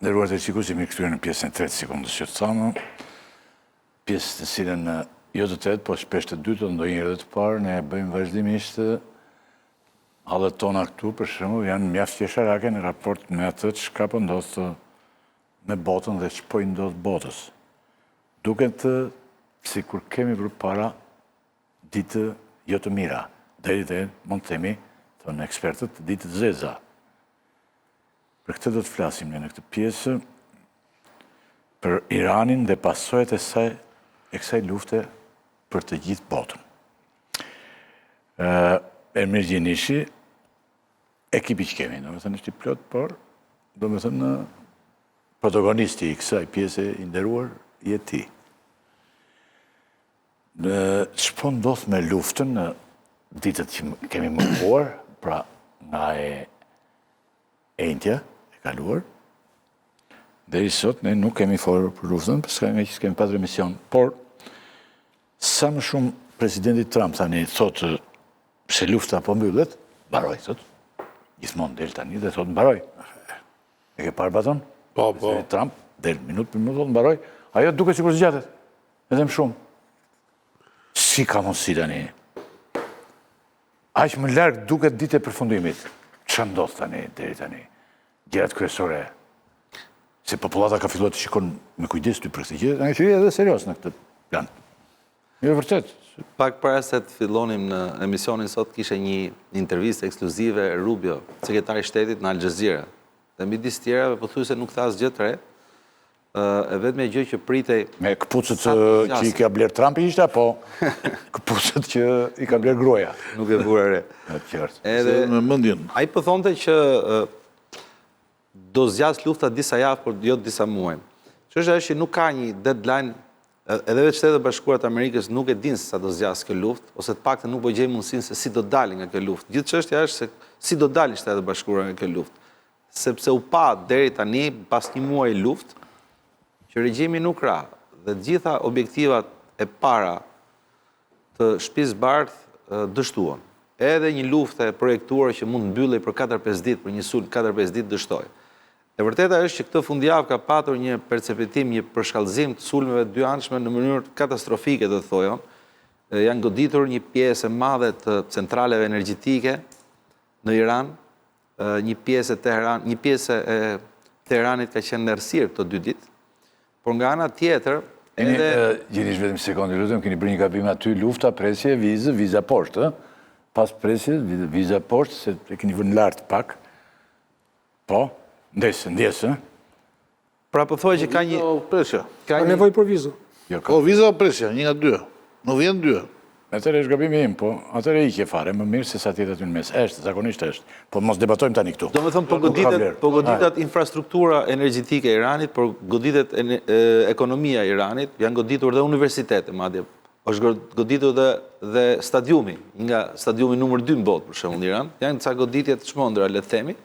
Nderuar të shikues, jemi kthyer në pjesën e tretë, sekondës që të thamë, pjesë të cilën jo të tretë, po shpesh të dytë, ndonjëherë edhe të parë, ne bëjmë vazhdimisht hallet tona këtu, për shembull, janë mjaft qesharake në raport me atë çka po ndodh me botën dhe ç'po i ndodh botës. Duket sikur kemi përpara ditë jo të mira, deri te mund të themi, thonë ekspertët, ditë të zeza. Për këtë do të flasim në këtë pjesë, për Iranin dhe pasojat e kësaj lufte për të gjithë botën. Ermir Gjinishi, ekipi që kemi, do me thënë është i plot, por do me thënë protagonisti i kësaj pjese i nderuar i ti. Ç'po ndodh me luftën në ditët që kemi mëkuar, pra nga e entja, kaluar. Deri sot ne nuk kemi folur për luftën, përsa nga që kemi pasur emision. Por, sa më shumë presidenti Trump tani thotë se lufta po mbyllet, mbaroj, thotë. Gjithmonë del tani dhe thotë mbaroj. E ke parë baton? Po. Presidenti Trump del minut për minut, thotë mbaroj. Ajo duke sikur zgjatet. Edhe më shumë. Si ka mundësi tani? Aq më larg duket ditë e përfundimit. Ç'a ndodh tani deri tani? Gjërat kryesore, se popullata ka filluar të shikon me kujdes ty për këtë gjë, nga që edhe serios në këtë plan. Jo vërtet. Pak para se të fillonim në emisionin sot, kishe një intervistë ekskluzive Rubio, sekretari i shtetit në Al Jazeera. Dhe midis tjerave pothuajse nuk tha asgjë të re. E vetme gjë që pritej me këpucët që i ka bler Trumpi ishte, apo këpucët që i ka bler gruaja. Nuk e vura re. Qartë. Edhe me mendjen. ai po thonte që do zgjas lufta disa javë, por jo disa muaj. Çështja është që nuk ka një deadline, edhe vetë Shtetet e Bashkuara të Amerikës nuk e dinë se sa do zgjas kjo luftë, ose të paktën nuk po gjejnë mundësinë se si do dalin nga kjo luftë. Gjithë çështja është se si do dalin Shtetet e Bashkuara nga kjo luftë. Sepse u pa deri tani, pas një muaji luftë, që regjimi nuk ra, dhe të gjitha objektivat e para të Shtëpisë Bardhë dështuan. Edhe një luftë e projektuar që mund mbyllej për 4-5 ditë, për një sulm 4-5 ditë dështoi. E vërteta është që këtë fundjavë ka patur një perceptim, një përshkallëzim të sulmeve të dyanshme në mënyrë katastrofike, do të thojon. Janë goditur një pjesë e madhe të centraleve energjetike në Iran, një pjesë e Teheranit ka qenë në errësirë këto 2 ditë, por nga ana tjetër Gjinish vetëm sekondë, lutem, keni bërë një gabim aty, lufta, presje, viza poshtë, pas presje, viza poshtë, se e keni vënë lart pak. Po, ndjesë. Pra po thoj që ka një presja. ka Ka një nevojë për vizë. Jo, O viza o presja, një nga dy. Nuk vjen dy. atëre është gabimi im, po atëre ikje fare, më mirë se sa tjetë aty në mes. Zakonisht është. Po mos debatojmë tani këtu. Do me thëmë, po goditet infrastruktura energjetike e Iranit, por goditet ekonomia e Iranit, janë goditur dhe universitete, madje. Është goditur dhe stadiumi, nga stadiumi numër 2 në botë, për shembull në Iran, janë ca goditje të çmendura, le të themi.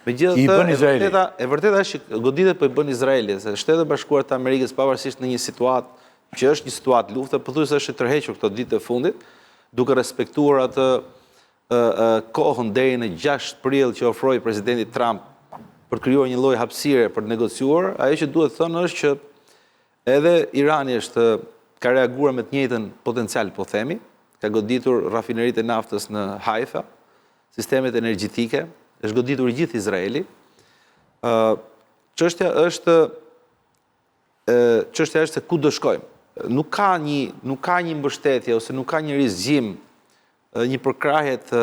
Megjithatë, e vërteta është që goditet po i bën Izraeli, se Shtetet e Bashkuara të Amerikës pavarësisht në një situatë që është një situatë lufte, pothuajse është tërhequr këto ditë të fundit, duke respektuar atë kohën deri në 6 prill që ofroi presidenti Trump për krijuar një lloj hapësire për të negociuar. Ajo që duhet thënë është që edhe Irani ka reaguar me të njëjtën potencial, po themi, ka goditur rafineritë e naftës në Haifa, sistemet energjetike, është goditur gjithë Izraeli. Çështja është se ku do shkojmë. Nuk ka një mbështetje ose nuk ka një rizgjim, një përkrahje të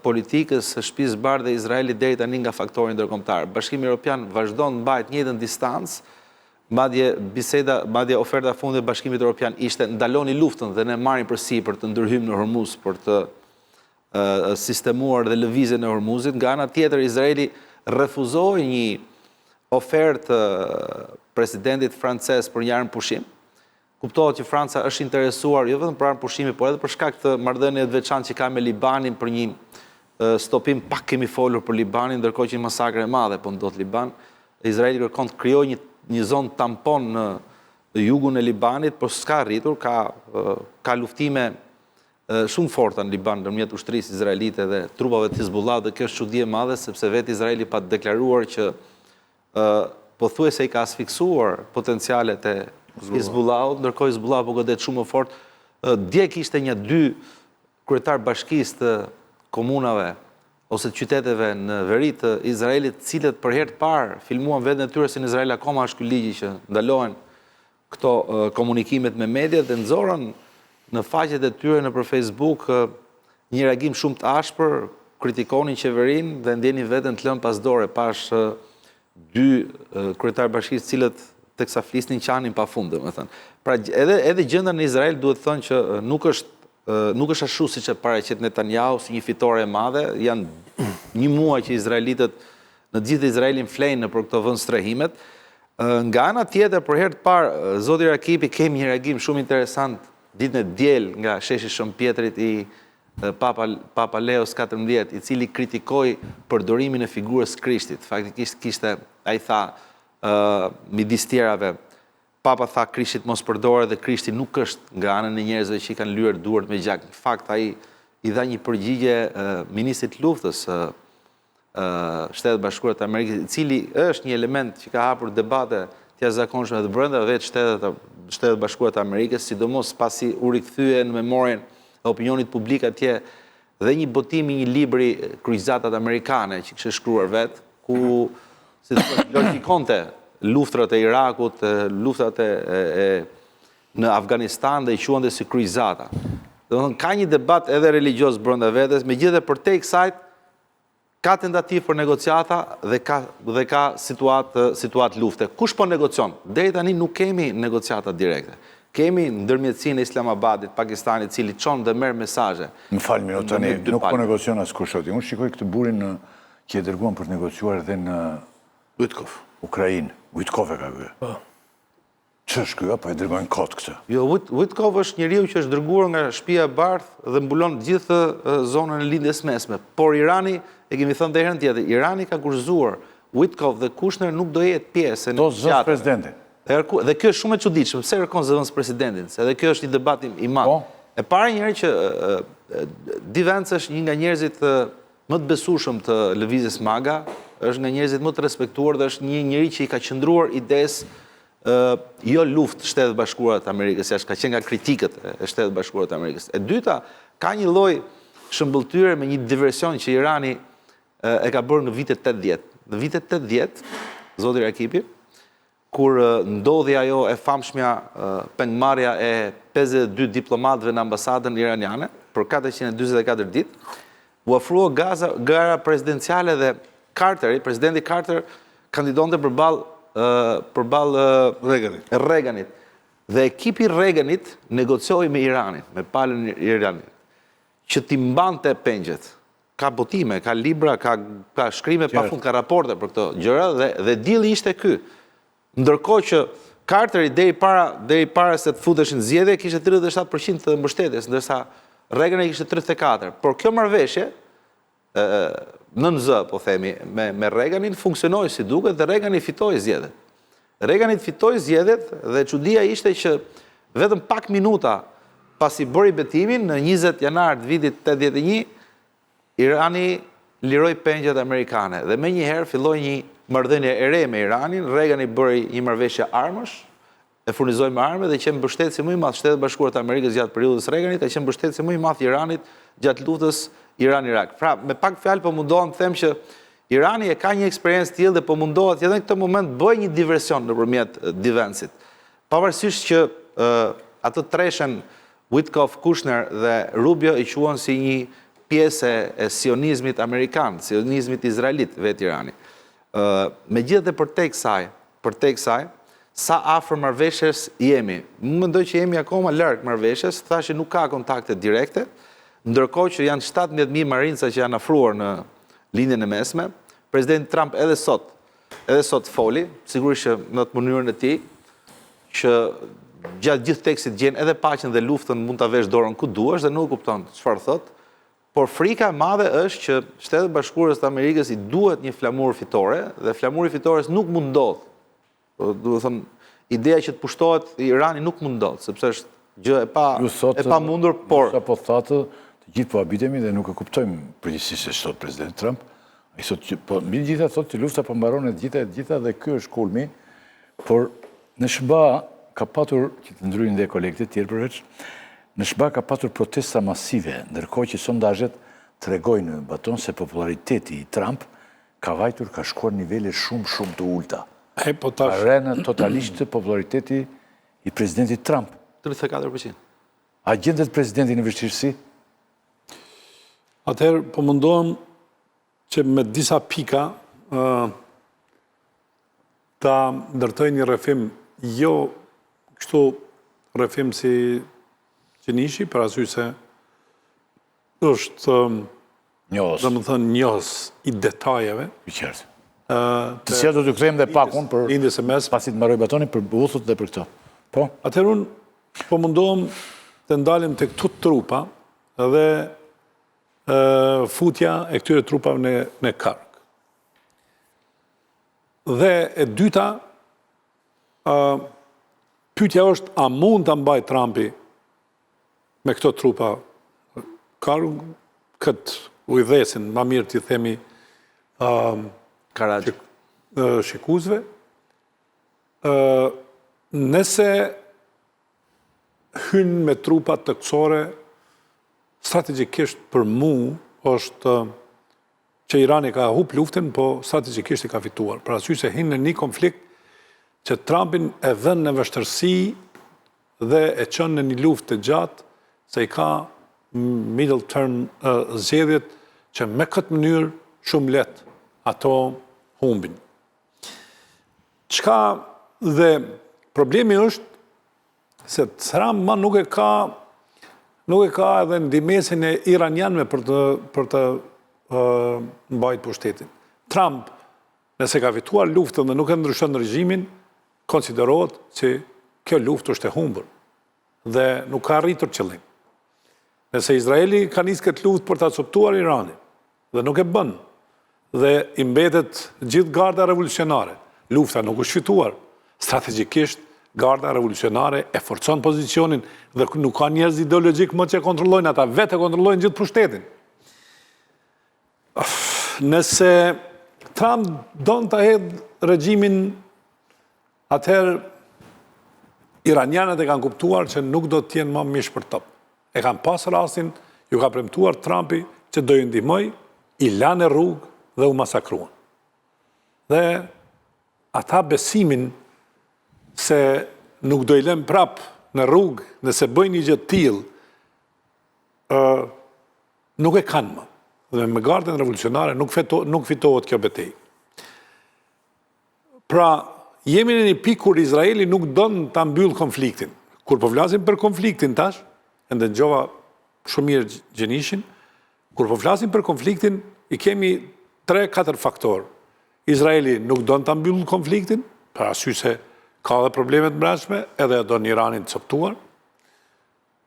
politikës së Shtëpisë Bardhë dhe Izraelit deri tani nga faktori ndërkombëtar. Bashkimi Evropian vazhdon të mbajë të njëjtën distancë, madje oferta e fundit e Bashkimit Evropian ishte ndaloni luftën dhe ne marrim përsipër të ndërhyjmë në Hormuz për të sistemuar dhe lëvizjen e Hormuzit. Nga ana tjetër, Izraeli refuzoi një ofertë presidentit francez për një armë pushim. Kuptohet që Franca është interesuar jo vetëm për armë pushimi, por edhe për shkak të marrëdhënieve të veçantë që ka me Libanin për një stopim. Pak kemi folur për Libanin, ndërkohë që një masakër e madhe po ndodh Liban. Izraeli kërkon të krijojë një zonë tampon në jugun e Libanit, por s'ka arritur, ka luftime shumë forta në Liban ndërmjet ushtrisë izraelite dhe trupave të Hizbullah, dhe kjo është çudi e madhe sepse vetë Izraeli pa deklaruar që pothuajse i ka asfiksuar potencialet e Hizbullahut, ndërkohë Hizbullahu po godet shumë më fort. Dje kishte 2 kryetar bashkisë të komunave ose të qyteteve në veri të Izraelit, cilët për herë të parë filmuan veten e tyre se në Izrael akoma është ky ligji që ndalohen këto komunikimet me mediat dhe nxorën në faqet e tyre nëpër Facebook një reagim shumë të ashpër, kritikonin qeverinë dhe ndjenin veten të lënë pas dore. Pash 2 kryetar bashkisë cilët teksa flisnin qanin pafund, domethënë. Pra edhe gjendja në Izrael duhet thënë që nuk është ashtu siç e paraqet Netanyahu si një fitore e madhe. Janë 1 muaj që izraelitët në gjithë Izraelin flenë për këto vend strehimet. Nga ana tjetër, për herë të parë, zoti Rakipi kemi një reagim shumë interesant ditën e diel nga sheshi Shëmpjetrit i Papa Leos XIV, i cili kritikoi përdorimin e figurës Krishtit. Faktikisht ai tha midis tjerave, Papa tha Krishtit mos përdore dhe Krishti nuk është nga anën e njerëzve që i kanë lyer duart me gjak. Në fakt ai i dha një përgjigje ministrit luftës Shtetet Bashkuara të Amerikës, i cili është një element që ka hapur debate të jashtëzakonshme edhe brenda vetë Shtetet Bashkuara të Amerikës, sidomos pasi u rikthye në memorien e opinionit publik atje dhe një botim i një libri Kryqëzatat Amerikane që kishte shkruar vetë, ku si glorifikonte luftrat e Irakut, luftrat në Afganistan dhe i quante si kryqëzata. Domethënë ka një debat edhe religjioz brenda vetes, megjithëse përtej kësaj ka tentativë për negociata dhe ka situatë lufte. Kush po negocion? Deri tani nuk kemi negociata direkte. Kemi ndërmjetësinë e Islamabadit, Pakistanit, cili çon dhe merr mesazhe. Më fal minutë tani, nuk po negocion askush. Unë shikoj këtë burin që e dërguan për të negociuar edhe në Ukrainë. Witkov e ka ky. Ç'është ky apo e dërgojnë kot këtë? Jo, Witkov është njeriu që është dërguar nga Shtëpia e Bardhë dhe mbulon gjithë zonën e lindjes mesme. Por Irani, e kemi thënë edhe herën tjetër, Irani ka kurzuar Witkov dhe Kushner nuk do jetë pjesë Do zëvendës presidentin. Dhe kjo është shumë e çuditshme. Pse kërkon zëvendës presidentin? Se edhe kjo është një debat i madh. E para një herë që Di Vance është një nga njerëzit më të besueshëm të lëvizjes MAGA, është nga njerëzit më të respektuar dhe është një njeri që i ka qëndruar idesë jo luftë Shtetet Bashkuara të Amerikës, jashtë ka qenë nga kritikët e Shtetet Bashkuara të Amerikës. E dyta, ka një lloj shëmbëltyre me një diversion që Irani e ka bërë në vitet 80. Në vitet 80, zoti Rakipi, kur ndodhi ajo e famshmja pengmarrja e 52 diplomatëve në ambasadën iraniane për 444 ditë, u ofrua gara presidenciale dhe presidenti Carter kandidonte përballë Reaganit. Dhe ekipi Reaganit negocioi me Iranin, me palën Iranit, që t'i mbante pengjet. Ka botime, ka libra, ka shkrime pafund, ka raporte për këto gjëra dhe deali ishte ky. Ndërkohë që Carteri deri para se të futeshin zgjedhje kishte 37% të mbështetjes, ndërsa Reagani kishte 34%. Por kjo marrëveshje në zë, po themi, me Reaganin funksionoi si duket dhe Reagani fitoi zgjedhjet. Reagani fitoi zgjedhjet dhe çudia ishte që vetëm pak minuta pasi bëri betimin në 20 janar të vitit 81, Irani liroi pengjet amerikane dhe menjëherë filloi një marrëdhënie e re me Iranin. Reagani bëri një marrëveshje armësh, e furnizoi me armë dhe qenë mbështetësi më i madh Shtetet Bashkuara të Amerikës gjatë periudhës Reaganit, e qenë mbështetësi më i madh i Iranit gjatë luftës Iran-Irak. Pra, me pak fjalë po mundohem të them që Irani e ka një eksperiencë tillë dhe po mundohet edhe në këtë moment bëj një diversion nëpërmjet Di Vance't. Pavarësisht që atë treshen Witkov, Kushner dhe Rubio i quan si një pjesë e sionizmit amerikan, sionizmit izraelit vetë Irani. Megjithatë përtej kësaj, sa afër marrëveshjes jemi. Më mendoj që jemi akoma larg marrëveshjes, thashë nuk ka kontakte direkte, ndërkohë që janë 17.000 marinca që janë afruar në lindjen e mesme. Presidenti Trump edhe sot foli, sigurisht që në të mënyrën e tij, që gjatë gjithë tekstit gjen edhe paqen dhe luftën mund ta vesh dorën ku duash dhe nuk kupton çfarë thot. Por frika e madhe është që Shtetet Bashkuara të Amerikës i duhet një flamur fitore dhe flamuri fitores nuk mund ndodh. Do të thënë, ideja që të pushtohet Irani nuk mund ndodh, sepse është gjë e pa mundur, por sa po thatë, të gjithë po habitemi dhe nuk e kuptojmë përgjithsisht se ç'thot presidenti Trump. I thot që, po, mbi gjitha thot që lufta po mbaron e gjitha dhe ky është kulmi, por në SBA ka patur, që të ndryjnë dhe kolektet tjerë përveç, në SBA ka patur protesta masive, ndërkohë që sondazhet tregojnë në baton se populariteti i Trump ka vajtur, ka shkuar nivele shumë të ulta. Ka rënë totalisht populariteti i presidentit Trump. 34%. A gjendet presidenti në vështirësi? Atëherë, po mundohem që me disa pika ta ndërtoj një rrëfim, jo kështu rrëfim si Gjenishi, për arsye se është dhe më thënë njohës i detajeve. I qartë. Të cilat do të kthejmë dhe pak unë për pasi të mbaroj batonin për buthut dhe për këto. Po? Atëherë unë po mundohem të ndalim të këtu trupa dhe futja e këtyre trupave në Kark. Dhe e dyta, pyetja është, a mund të mbaj Trumpi me këto trupa Kark, këtë ujdhesin, ma mirë t'i themi shikuzve, nëse hynë me trupa të kësore, strategjikisht për mu është që Irani ka hup luftin, po strategjikisht i ka fituar. Për arsye se hinë në një konflikt që Trumpin e dhënë në vështërsi dhe e çon në një luftë të gjatë, se i ka middle term zgjedhjet që me këtë mënyrë shumë lehtë ato humbin. Çka dhe problemi është se Trump ma nuk e ka edhe ndimesin e iranianëve për të mbajtur pushtetin. Trump, nëse ka fituar luftën dhe nuk e ndryshon regjimin, konsiderohet që kjo luftë është e humbur dhe nuk ka arritur qëllim. Nëse Izraeli ka nisë këtë luftë për ta coptuar Iranin dhe nuk e bën, dhe i mbetet gjithë garda revolucionare, lufta nuk është fituar, strategjikisht garda revolucionare e forcon pozicionin dhe nuk ka njerëz ideologjik më që kontrollojnë, ata vetë kontrollojnë gjithë pushtetin. Nëse Trump don të hedhë regjimin, atëherë iranianët e kanë kuptuar që nuk do të jenë më mish për top. E kanë pas rastin, ju ka premtuar Trumpi që do ju ndihmoj, i lanë rrugë dhe u masakruan. Dhe ata besimin se nuk do i lëm prap në rrugë nëse bëjnë një gjë të tillë, nuk e kanë më. Dhe me gardën revolucionare nuk fitohet kjo betejë. Pra, jemi në një pikë kur Izraeli nuk don ta mbyll konfliktin. Kur po flasim për konfliktin tash, ende dëgjova shumë mirë Gjenishin, kur po flasim për konfliktin, i kemi 3-4 faktorë. Izraeli nuk don ta mbyll konfliktin, për arsye se ka dhe problemet brendshme, edhe do në Iranin të coptuar.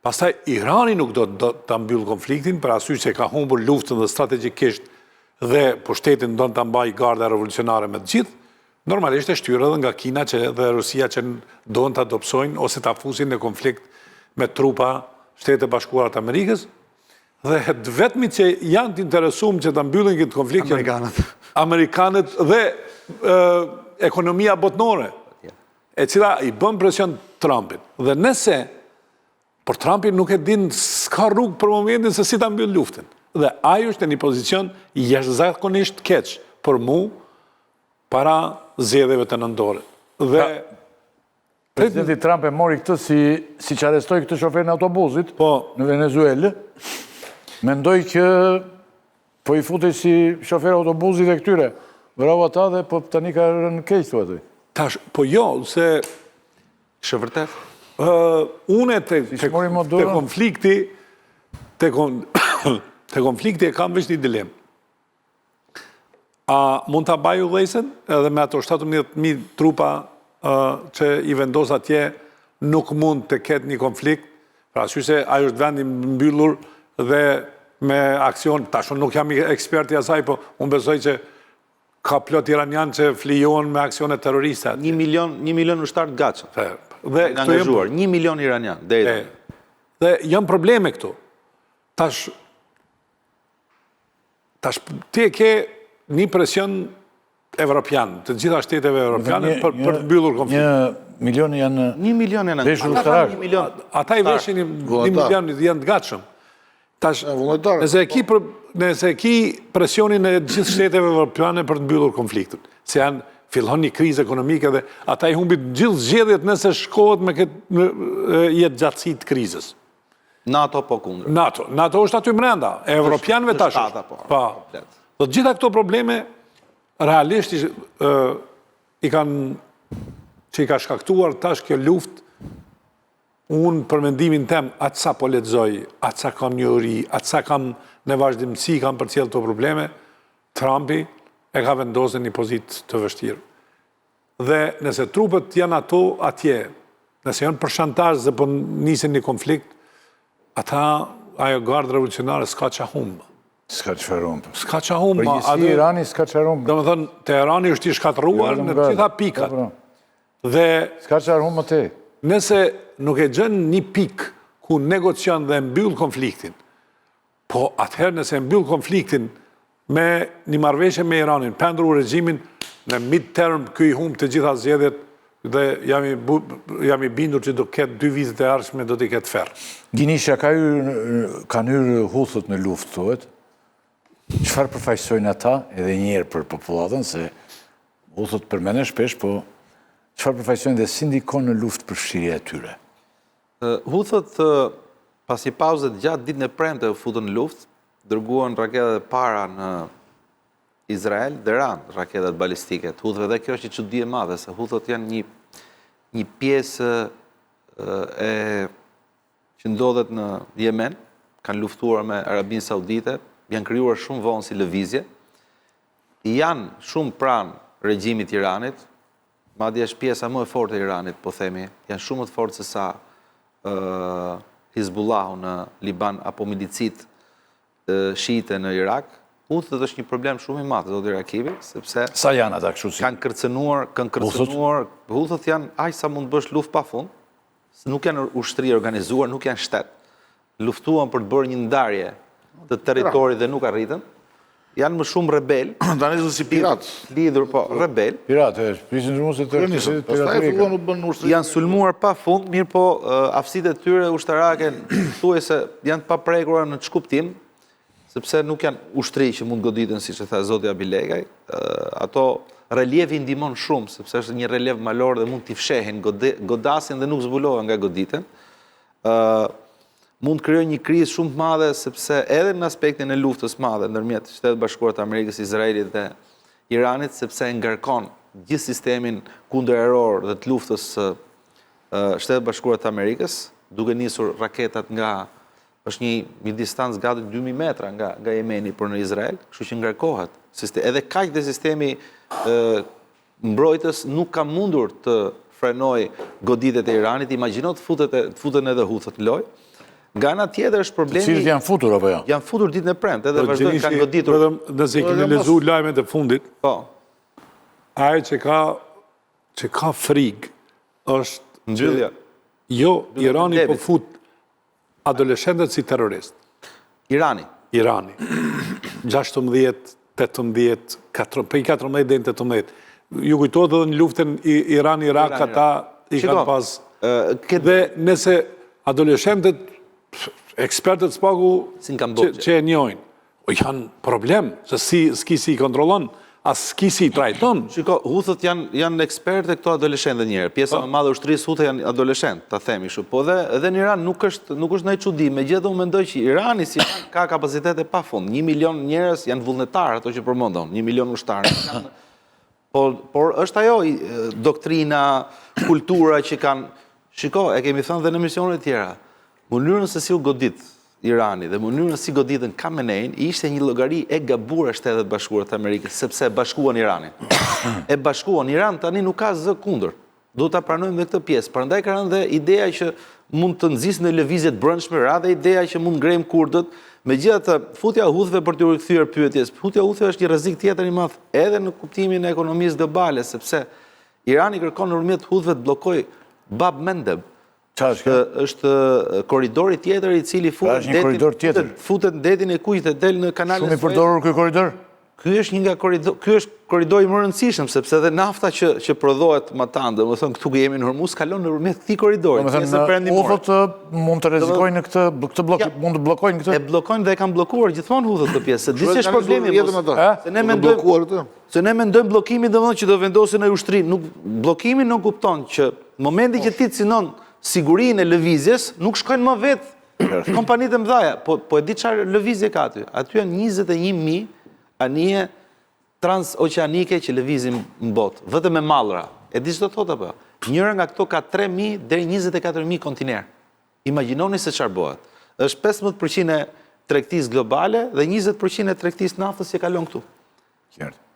Pastaj Irani nuk do ta mbyll konfliktin, për arsye se ka humbur luftën dhe strategjikisht dhe pushtetin don ta mbajë garda revolucionare me të gjithë. Normalisht e shtyrë edhe nga Kina dhe Rusia që don ta dobësojnë ose ta fusin në konflikt me trupa Shtetet Bashkuara të Amerikës. Dhe vetmi që janë të interesuar që ta mbyllin këtë konflikt Amerikanët dhe ekonomia botnore, e cila i bën presion Trumpit. Dhe nëse por Trumpi nuk e din, s'ka rrugë për momentin se si ta mbyll luftën. Dhe ai është në një pozicion jashtëzakonisht keq për mu para zgjedhjeve të nëntorit. Dhe Presidenti Trump e mori këtë si që arrestoi këtë shofer në autobusit në Venezuelë. Mendoj që po i futej si shofer autobusit e këtyre. Bravo ata dhe po tani ka rënë keq thua ti. Tash, po jo, se Është vërtet? Une të konflikti e kam veç një dilemë. A mund të baju dhejsen edhe me ato 17.000 trupa që i vendos atje nuk mund të ketë një konflikt, pra arsye se ajo është vendi mbyllur dhe me aksion, tashun nuk jam ekspert i asaj, po unë besoj që ka plot iranian që flijohen me aksione terroriste. 1 milion ushtar të gatshëm. Dhe angazhuar, 1 milion iranian. Dhe janë probleme këtu. Tash ti e ke një presion evropian, të gjitha shteteve evropiane për të mbyllur konfliktin. 1 milion janë 1 milion janë. veshur ushtarak. 1 milion. Ata i veshin 1 milion, janë të gatshëm. Tash, nëse e ki presionin e gjithë shteteve evropiane për të mbyllur konfliktin, se fillon një krizë ekonomike dhe ata i humbit gjithë zgjedhjet nëse shkohet me këtë jetë gjatësi të krizës. NATO po kundër. NATO është aty brenda, e evropianëve tash. Po. Do të gjitha këto probleme realisht i ka shkaktuar tash kjo luftë. Unë për mendimin tem, atë sa po lexoj, atë sa kam njohuri, atë sa kam në vazhdimsi kam përcjell këto probleme, Trumpi e ka vendosur një pozitë të vështirë. Dhe nëse trupet janë ato atje, nëse janë për shantazh dhe po nisin një konflikt, ajo gardë revolucionare s'ka qa humbë. S'ka çfarë humbë. S'ka qa humbë. Përgjithësi Irani s'ka çfarë humbë. Domethënë, Teherani është i shkatëruar në të gjitha pikat. Dhe s'ka çfarë humbë te. Nëse nuk e gjën një pikë ku negocion dhe mbyll konfliktin, po atëherë nëse mbyll konfliktin me një marrëveshje me Iranin, pendru regjimin, në mid-term ky i humb të gjitha zgjedhjet dhe jam i bindur që do ketë 2 vitet e ardhshme do t'i ketë ferr. Ginisha kanë hyrë Huthët në luftë, thuhet. Çfarë përfaqësojnë ata, edhe një herë për popullatën, se Huthët përmenden shpesh, po çfarë përfaqësojnë dhe si ndikon në luftë përfshirja e tyre? Huthët pasi pauzet gjatë ditën e premte u futën në luftë, dërguan raketat e para në Izrael dhe ranë raketat balistike të Huthëve dhe kjo është një çudi e madhe se Huthët janë një pjesë që ndodhet në Yemen, kanë luftuar me Arabinë Saudite, janë krijuar shumë vonë si lëvizje, janë shumë pranë regjimit Iranit, madje është pjesa më e fortë e Iranit, po themi, janë shumë më të fortë se sa Hizbullahu në Liban apo milicit shiite në Irak. Huthët është një problem shumë i madh, zoti Rakibi, sepse sa janë ata kështu si? Kanë kërcënuar, Huthët janë aq sa mund të bësh luftë pafund, se nuk janë ushtri organizuar, nuk janë shtet. Luftuan për të bërë një ndarje të territorit dhe nuk arritën. Janë më shumë rebel. Tani janë si pirat. Lidhur po rebel. Piratë, prishin drumuse të piratërisë. Janë sulmuar pafund, mirë po aftësitë e tyre ushtarake thuajse janë të paprekura në ç'kuptim, sepse nuk janë ushtri që mund goditen siç e tha zoti Abilegaj. Ato relievi ndihmon shumë, sepse është një relev malor dhe mund t'i fshehin, godasin dhe nuk zbulohen nga goditen. Mund të krijojë një krizë shumë të madhe, sepse edhe në aspektin e luftës madhe ndërmjet Shtetet Bashkuara të Amerikës, Izraelit dhe Iranit, sepse ngarkon gjithë sistemin kundëreror dhe të luftës Shtetet Bashkuara të Amerikës, duke nisur raketat është një distancë gati 2000 metra nga Jemeni për në Izrael, kështu që ngarkohet. Edhe kaq dhe sistemi mbrojtës nuk ka mundur të frenoj goditet e Iranit, imagjino të futen edhe Huthët në lojë. Nga ana tjetër është problemi. Cilët janë futur apo jo? Janë futur ditën e premte edhe vazhdojnë kanë goditur. Nëse i keni lexuar lajmet e fundit, po. Ai që ka frikë është Nxyllja. Jo, Irani po fut adoleshentët si terrorist. Irani. 16, 18, 14 deri në 18. Ju kujtohet edhe në luftën Iran-Irak ata i kanë pas. Dhe nëse adoleshentët ekspertët spaku që e njojnë, janë problem, se s'ki si i kontrolon, as s'ki si i trajton. Shiko, Huthët janë ekspertë e këto adoleshentë njerë. Pjesa më madhe ushtrisë Huthë janë adoleshentë, ta themi shu. Po edhe në Iran nuk është ndonjë çudi, megjithatë unë mendoj që Irani si ka kapacitete pafund. 1 milion njerëz janë vullnetarë, ato që përmendon, 1 milion ushtarë. Por është ajo doktrina, kultura që kanë. Shiko, e kemi thënë dhe në misionet tjera. Mënyrën se si u godit Irani dhe mënyrën si goditën Khamenein ishte një llogari e gabuar e Shtetet Bashkuara të Amerikës, sepse e bashkuan Iranin. E bashkuan Iran tani nuk ka zë kundër. Duhet ta pranojmë dhe këtë pjesë. Prandaj ka rënë dhe ideja që mund të nxisë në lëvizje të brendshme, radhë ideja që mund ngrejmë kurdët. Megjithatë, futja e Huthëve për t'u rikthyer pyetjes, futja e Huthëve është një rrezik tjetër i madh edhe në kuptimin e ekonomisë globale, sepse Irani kërkon nëpërmjet Huthëve të bllokojë Bab Mendeb. Është korridori tjetër i cili futet në detin e Kuqit dhe del në kanalin Shumë i përdorur ky korridor? Ky është një nga korridori më rëndësishëm, sepse edhe nafta që prodhohet më tanë, dhe më thënë këtu jemi në Hormuz, kalon nëpërmjet këtij korridori. Hudhët mund të rrezikojnë në këtë blokim, mund të bllokojnë këtë. E bllokojnë dhe e kanë bllokuar gjithmonë hudhët këtë pjesë. Di ç'është problemi. Se ne mendojmë bllokimin domethënë që do vendosen në ushtri. Bllokimi nuk kupton që momenti që ti synon sigurinë e lëvizjes, nuk shkojnë më vetë kompanitë e mëdha. Po e di çfarë lëvizje ka aty? Aty janë 21.000 anije transoceanike që lëvizin në botë, vetëm me mallra. E di ç'do thotë apo? Njëra nga këto ka 3.000 deri 24.000 kontiner. Imagjinoni se çfarë bëhet. Është 15% e tregtisë globale dhe 20% e tregtisë naftës që kalon këtu.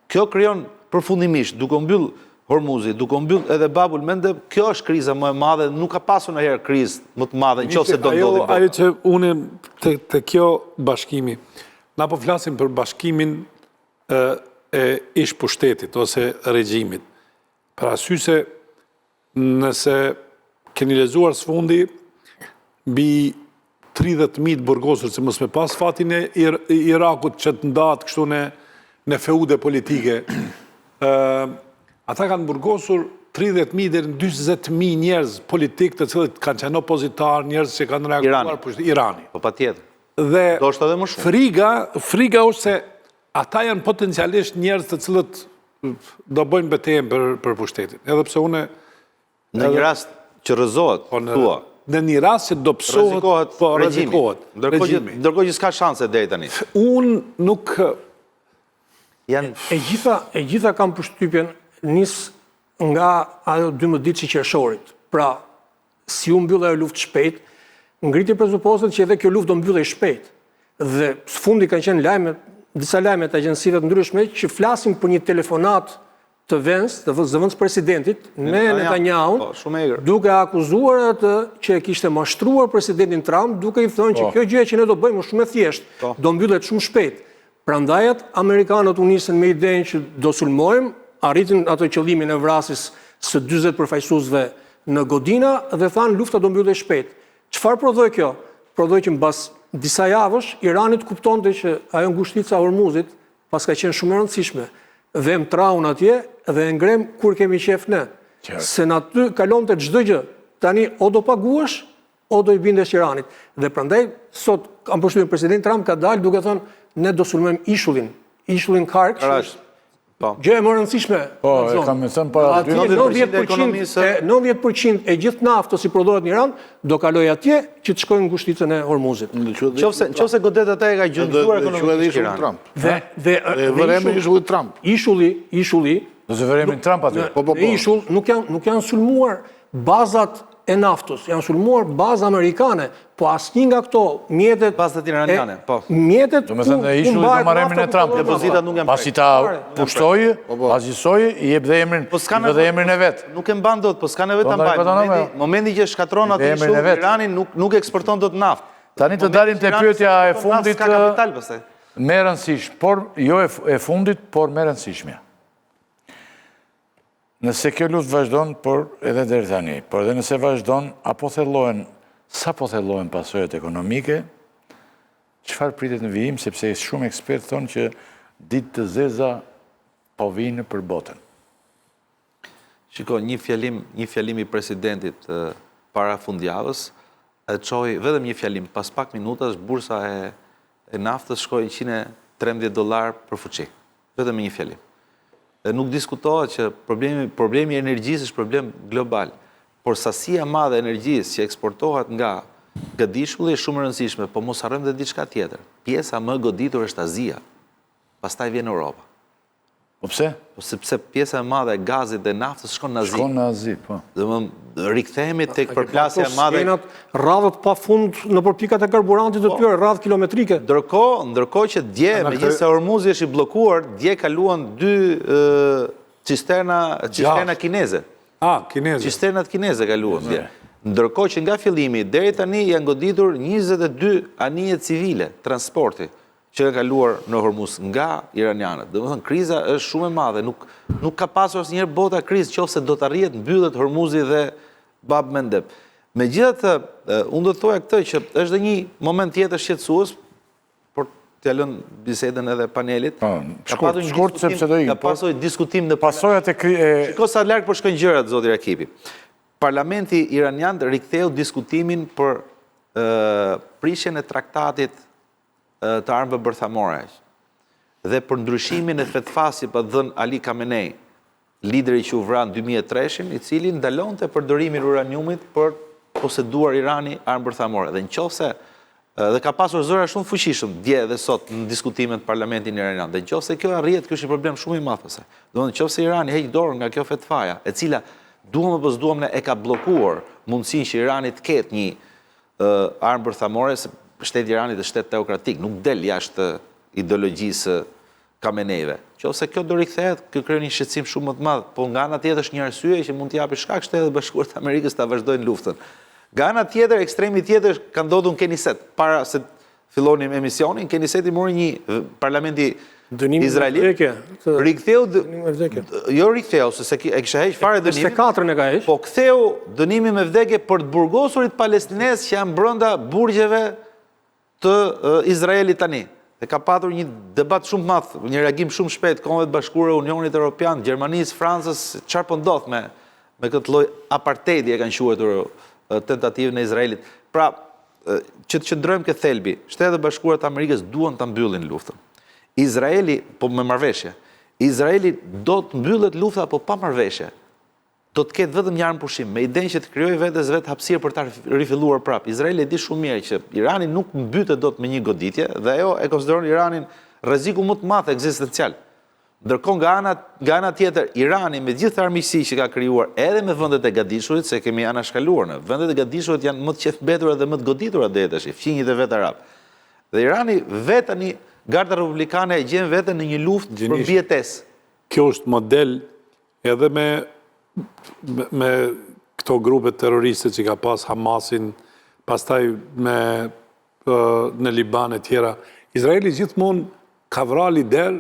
Kjo krijon përfundimisht, duke mbyll Hormuzi, duke mbyll edhe Babul Mendeb, kjo është kriza më e madhe, nuk ka pasur ndonjëherë krizë më të madhe nëse do ndodhi bota. Ajo që unë te kjo bashkimi, na po flasim për bashkimin e ish pushtetit ose regjimit. Parasysh se nëse keni lexuar sfundi mbi 30.000 burgosur, se mos me pas fatin e Irakut që të ndahet kështu në feude politike. Ata kanë burgosur 30.000 deri në 40.000 njerëz politik të cilët kanë qenë opozitar, njerëz që kanë reaguar për Irani. Po patjetër. Dhe do është edhe më shumë. Friga është se ata janë potencialisht njerëz të cilët do bëjnë betejën për pushtetin. Edhe pse unë në një rast që rrëzohet, thua. Në një rast që do psohet, po rrezikohet. Ndërkohë që s'ka shanse deri tani. Unë nuk E gjitha kam përshtypjen nis nga ajo 12 qershorit. Pra, si u mbyll ajo luftë shpejt, ngriti presuposet që edhe kjo luftë do mbyllej shpejt. Dhe së fundi kanë qenë disa lajme të agjensive të ndryshme që flasin për një telefonat të zëvendës presidentit me Netanyahu, duke akuzuar atë që e kishte mashtruar presidentin Trump, duke i thënë që kjo gjë që ne do bëjmë është shumë e thjeshtë, do mbyllet shumë shpejt. Prandajat amerikanët u nisën me idenë që do sulmojmë, arritin ato qëllimin e vrasjes së 40 përfaqësuesve në Godina dhe thanë lufta do mbyllet shpejt. Çfarë prodhoi kjo? Prodhoi që mbas disa javësh Irani kuptonte që ajo ngushtica e Hormuzit pas ka qenë shumë e rëndësishme dhe më traun atje dhe e ngrem kur kemi qef ne. Se në aty kalonte çdo gjë. Tani o do paguash o do i bindesh Iranit. Dhe prandaj sot kam përshtypjen presidenti Trump ka dalë duke thënë ne do sulmojmë ishullin Kark. Gjë e më rëndësishme. Po, e kam thënë para 90% e gjithë naftës që prodhohet në Iran do kaloj atje që të shkojnë në ngushticën e Hormuzit. Nëse godet ata e ka gjendëruar ekonomisht Iran. Dhe vëremi ishullit Trump. Ishulli. Do të vëremin Trump aty. Ishull nuk janë sulmuar bazat e naftës, janë sulmuar baza amerikane, po asnjë nga këto mjetet bazat iraniane, po. Mjetet do të thënë ishulli do marrëmin e Trump. Depozitat nuk janë. Pasi ta pushtoi, azisoi, i jep dhe emrin e vet. Nuk e mban dot, po s'ka nevojë ta mbajë. Momenti që shkatron atë ishull Irani nuk eksporton dot naftë. Tani të dalim te pyetja e fundit më e rëndësishme, por jo e fundit, por më e rëndësishme. Nëse kjo luftë vazhdon, por edhe deri tani, por edhe nëse vazhdon, sa po thellohen pasojat ekonomike, çfarë pritet në vijim, sepse shumë ekspertë thonë që ditë të zeza po vinë për botën. Shiko, një fjalim i presidentit para fundjavës, e çoi vetëm një fjalim, pas pak minutash bursa e naftës shkoi $113 për fuqi. Vetëm një fjalim. Nuk diskutohet që problemi i energjisë është problem global, por sasia e madhe e energjisë që eksportohet nga diskulli është shumë e rëndësishme, po mos harrojmë edhe diçka tjetër. Pjesa më e goditur është Azia, pastaj vjen Europa. Po pse? Po sepse pjesa e madhe e gazit dhe naftës shkon në Azi. Shkon në Azi, po. Domethënë rikthehemi tek përplasja e madhe. Radhët pafund nëpër pikat e karburantit të tyre, radhë kilometrike. Ndërkohë që dje, megjithëse Hormuzi është i bllokuar, dje kaluan 2 cisterna kineze. Kineze. Cisternat kineze kaluan dje. Ndërkohë që nga fillimi deri tani janë goditur 22 anije civile transporti që ka kaluar në Hormuz nga iranianët. Domethënë kriza është shumë e madhe, nuk ka pasur asnjëherë bota krizë nëse do të arrihet mbyllet Hormuzi dhe Bab Mendeb. Megjithatë, unë do të thoja këtë që është edhe një moment tjetër shqetësues, por t'ja lënë bisedën edhe panelit. Shkurt sepse do Ka pasur diskutim në pasojat Shiko sa larg po shkojnë gjërat, zoti Rakipi. Parlamenti iranian riktheu diskutimin për prishjen e traktatit të armëve bërthamore dhe për ndryshimin e fetfasi pa dhënë Ali Khamenei, lideri që u vran 2003, i cili ndalonte përdorimin e uraniumit për poseduar Irani armë bërthamore. Dhe nëse dhe ka pasur zëra shumë fuqishëm dje dhe sot në diskutimet në Parlamentin iranian. Dhe nëse kjo arrihet, ky është një problem shumë i madh. Domethënë nëse Irani heq dorën nga kjo fetfaja, e cila duam apo s'duam ne e ka bllokuar mundësinë që Irani të ketë një armë bërthamore, se shteti i Iranit është shtet teokratik, nuk del jashtë ideologjisë Khameneive. Nëse kjo do rikthehet, kjo krijon një shqetësim shumë më të madh, po nga ana tjetër është një arsye që mund të japë shkak Shtetet Bashkuara të Amerikës ta vazhdojnë luftën. Nga ana tjetër, ekstremi tjetër ka ndodhur në Keniset. Para se fillonim emisionin, Keniseti mori një parlamenti izraelit. Riktheu jo riktheu, se e kisha heq fare dënimin. 24 e ka heq. Po ktheu dënimin me vdekje për të burgosurit palestinez që janë brenda burgjeve të Izraelit tani. Dhe ka patur një debat shumë madh, një reagim shumë shpejt Kombeve të Bashkuara, Unionit Evropian, Gjermanisë, Francës, çfarë po ndodh me këtë lloj apartheidi e kanë quajtur tentativën e Izraelit. Pra, që të qëndrojmë këtë thelbi, Shtetet Bashkuara të Amerikës duan ta mbyllin luftën. Izraeli, po me marrëveshje, Izraeli do të mbyllet lufta po pa marrëveshje. Do të ketë vetëm një armë pushim, me idenë që të krijojë vetes vetë hapësirë për ta rifilluar prapë. Izraeli e di shumë mirë që Irani nuk mbytet dot me një goditje dhe ajo e konsideron Iranin rreziku më të madh ekzistencial. Ndërkohë nga ana tjetër, Irani me gjithë armiqësi që ka krijuar edhe me vendet e gadishurit, se kemi anashkaluar në vendet e gadishurit janë më të qefmbetura dhe më të goditura deri tash, fqinjit e vet arab. Dhe Irani vetë tani Garda Republikane e gjen veten në një luftë për mbijetesë. Kjo është model edhe me këto grupe terroriste që ka pas Hamasin, pastaj në Liban e tjera. Izraeli gjithmonë ka vrarë lider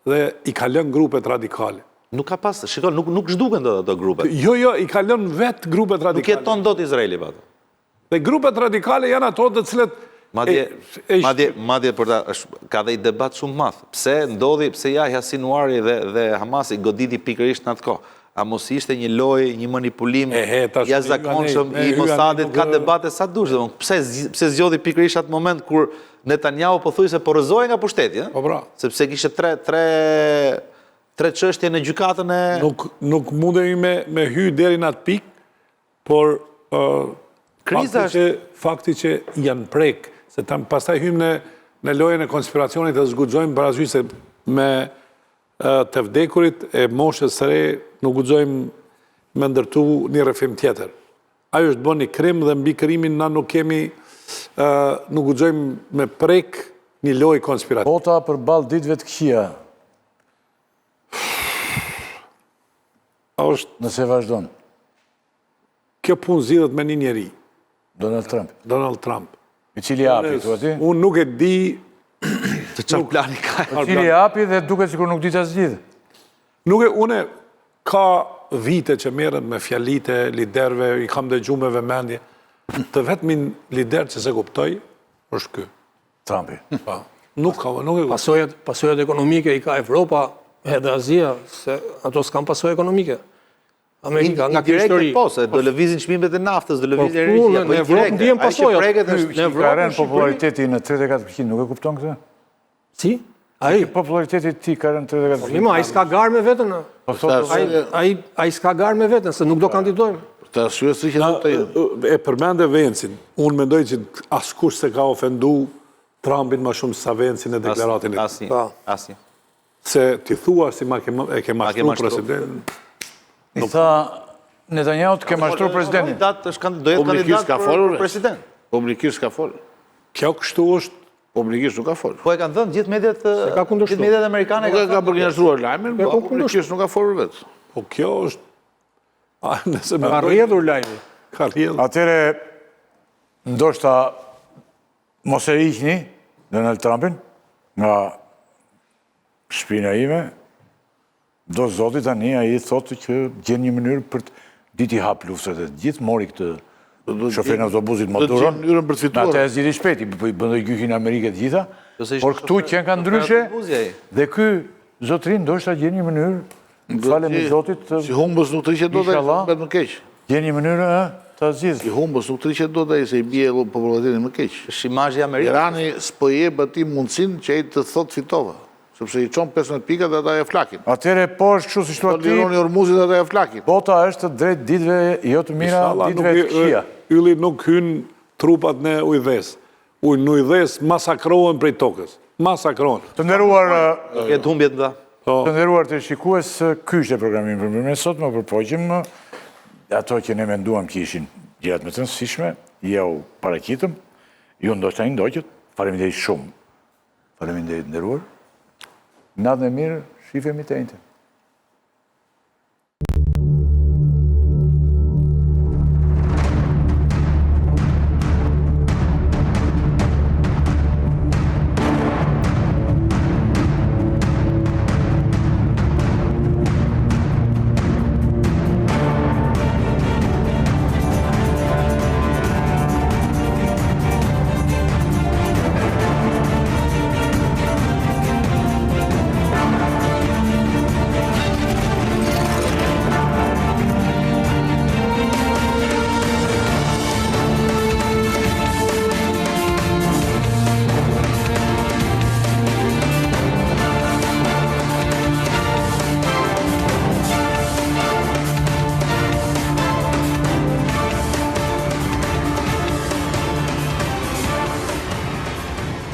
dhe i ka lënë grupet radikale. Nuk ka pas, shikon, nuk zhduken dot ato grupet. Jo, i ka lënë vetë grupet radikale. Nuk jeton dot Izraeli pa ato. Dhe grupet radikale janë ato të cilët Madje për ta ka dhe i debat shumë madh. Pse Yahya Sinuari dhe Hamasi goditi pikërisht në atë kohë? A mos ishte një lojë, një manipulim jashtëzakonshëm i Mossadit? Ka debate sa dush, pse zgjodhi pikërisht atë moment kur Netanyahu pothuajse po rrëzohej nga pushteti, Po pra. Sepse kishte tre çështje në gjykatën e Nuk mundemi me hy deri në atë pikë, por fakti që janë prek, se pastaj hymë në lojën e konspiracionit të zguxojmë parazysh se me të vdekurit e moshës së re nuk guxojmë me ndërtu një rrëfim tjetër. Ajo është bën një krim dhe mbi krimin na nuk guxojmë me prek një lojë konspirative. Bota përballë ditëve të këqija. Nëse vazhdon. Kjo punë zgjidhet me një njeri. Donald Trump. I cili hapi, thua ti? Unë nuk e di të çfarë plani ka. I cili hapi dhe duket sikur nuk di ta zgjidh. Une ka vite që merret me fjalit e liderëve, i kam dëgjuar me vëmendje. Të vetmin lider që se kuptoj është ky. Trumpi. Nuk e Pasojat ekonomike i ka Evropa edhe Azia, se ato s'kan pasojë ekonomike. Amerika nga kjo histori. Po, se do lëvizin çmimet e naftës, do lëvizin energjia, në Evropë ndjen pasojat. Në ka rënë populariteti në 34%, nuk e kupton këtë? Si? Ai populariteti ti ka rënë 34%. Ai s'ka garë me veten. Ai s'ka garë me veten, se nuk do kandidojmë. Të arsye si që të e përmende Vencin. Unë mendoj që askush se ka ofendu Trumpin më shumë sa Vencin e deklaratin e tij. Asnjë. Se ti thua si e ke mashtruar presidentin. I tha Netanyahu të ke mashtruar presidentin. Do jetë kandidat për president. Publikisht ka folur. Kjo kështu është. Publikisht nuk ka folur. Po e kanë thënë gjithë mediat amerikane. Nuk e ka përgjashtuar lajmin, po publikisht nuk ka folur vetë. Po kjo është ka rrjedhur lajmi. Ka rrjedhur. Atëre ndoshta mos e hiqni Donald Trumpin nga shpina ime. Do zoti tani ai thotë që gjen një mënyrë për të ditë hap luftën e gjithë mori këtë shoferin autobusit motoron. Në mënyrën për të fituar. Atë e zgjidhi shpejt, i bëndoi gjykin në Amerikë të gjitha Por këtu që ka ndryshe, dhe ky zotrin ndoshta gjen një mënyrë, falem i Zotit, Si humbës nuk triqet do dhe, Inshallah. bet më keq. gjen një mënyrë të zgjidhur. Si humbës nuk triqet do dhe, se i bie populatin më keq. Është imazhi Amerikës. Irani s'po jep atij mundësinë që ai të thotë fitova. Sepse i çon 15 pika dhe ata e flakin. Atëre po është kështu siç Po thua ti, lironi Ormuzit dhe ata e flakin. bota është drejt ditëve jo të mira, Inshallah, ditëve të këqija. Ylli nuk hyn trupat në ujdes. Në ujdes masakrohen prej tokës. Masakrohen. Të nderuar, Këtë humbjet nda. të nderuar të shikues, ky ishte programi për mëngjes sot, më përpoqëm ato që ne menduam që ishin gjërat më të rëndësishme, ju paraqitëm, ju ndoshta i ndoqët. Faleminderit shumë. Faleminderit nderuar. Natën e mirë, shifemi të njëjtën.